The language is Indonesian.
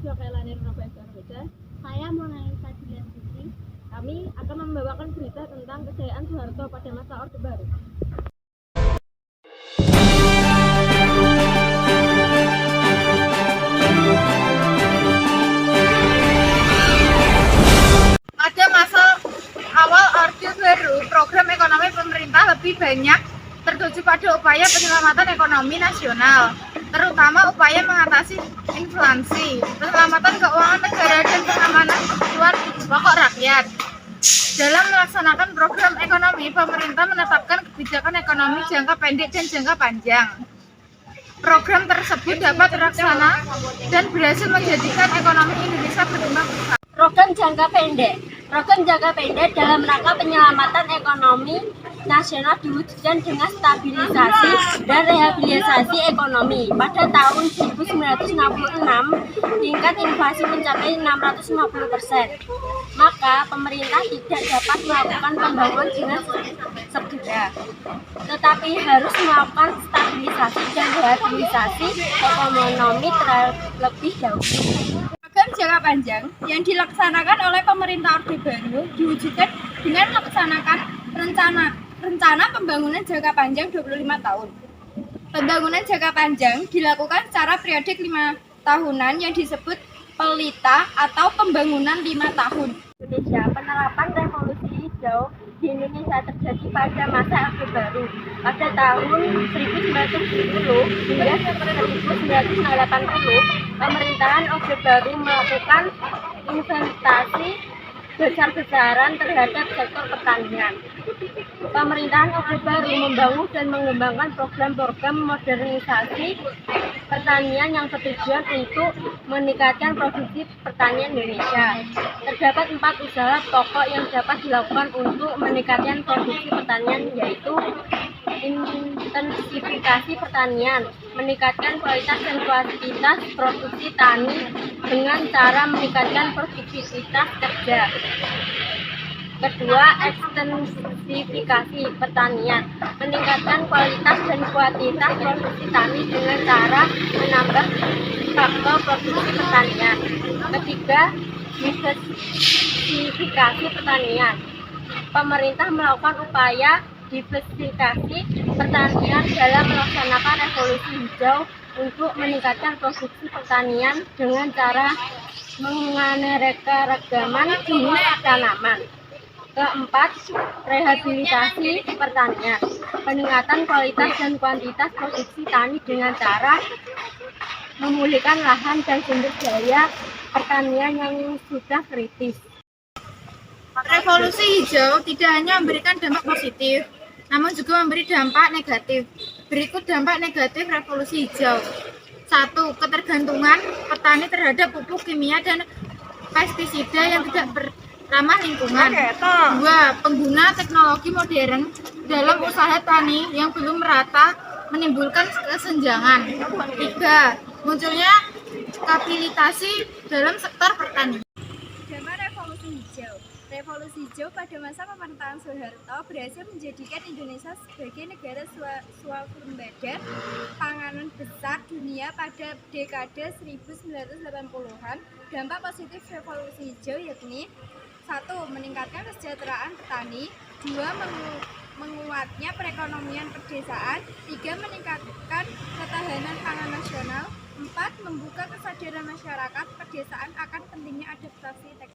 Saya Monalisa Julian Putri. Kami akan membawakan berita tentang kejayaan Soeharto pada masa Orde Baru. Pada masa awal Orde Baru, program ekonomi pemerintah lebih banyak tertuju pada upaya penyelamatan ekonomi nasional, terutama upaya mengatasi inflasi, penyelamatan keuangan negara, dan pengamanan kebutuhan pokok rakyat. Dalam melaksanakan program ekonomi, pemerintah menetapkan kebijakan ekonomi jangka pendek dan jangka panjang. Program tersebut dapat terlaksana dan berhasil menjadikan ekonomi Indonesia berkembang pesat. Program jangka pendek dalam rangka penyelamatan ekonomi nasional diwujudkan dengan stabilisasi dan rehabilitasi ekonomi. Pada tahun 1966, tingkat inflasi mencapai 650%. Maka pemerintah tidak dapat melakukan pembangunan dengan segera, tetapi harus melakukan stabilisasi dan rehabilitasi ekonomi terlebih dahulu. Program jangka panjang yang dilaksanakan oleh pemerintah Orde Baru diwujudkan dengan melaksanakan rencana pembangunan jangka panjang 25 tahun. Pembangunan jangka panjang dilakukan secara periodik 5 tahunan yang disebut pelita atau pembangunan 5 tahun. Indonesia, penerapan revolusi hijau di Indonesia terjadi pada masa Orde Baru pada tahun 1970 hingga 1980. Pemerintahan Orde Baru melakukan investasi besar-besaran terhadap sektor pertanian. Pemerintahan Orde Baru membangun dan mengembangkan program-program modernisasi pertanian yang bertujuan untuk meningkatkan produksi pertanian Indonesia. Terdapat 4 usaha pokok yang dapat dilakukan untuk meningkatkan produksi pertanian, yaitu intensifikasi pertanian, meningkatkan kualitas dan kuantitas produksi tani dengan cara meningkatkan produktivitas kerja. Kedua, ekstensifikasi pertanian, meningkatkan kualitas dan kuantitas produksi tani dengan cara menambah faktor produksi pertanian. Ketiga, diversifikasi pertanian. Pemerintah melakukan upaya diversifikasi pertanian dalam melaksanakan revolusi hijau untuk meningkatkan produksi pertanian dengan cara menganekaragaman jenis tanaman. Keempat, rehabilitasi pertanian, peningkatan kualitas dan kuantitas produksi tani dengan cara memulihkan lahan dan sumber daya pertanian yang sudah kritis. Revolusi hijau tidak hanya memberikan dampak positif, namun juga memberi dampak negatif. Berikut dampak negatif revolusi hijau. 1. Ketergantungan petani terhadap pupuk kimia dan pestisida yang tidak ramah lingkungan. 2. Pengguna teknologi modern dalam usaha tani yang belum merata menimbulkan kesenjangan. 3. Munculnya kapitalisasi dalam sektor pertanian. Dampak revolusi hijau. Revolusi hijau pada masa pemerintahan Soeharto berhasil menjadikan Indonesia sebagai negara swasembada panganan besar dunia pada dekade 1980-an. Dampak positif revolusi hijau yakni 1. Meningkatkan kesejahteraan petani. 2. Menguatnya perekonomian pedesaan. 3. Meningkatkan ketahanan pangan nasional. 4. Membuka kesadaran masyarakat pedesaan akan pentingnya adaptasi teknologi.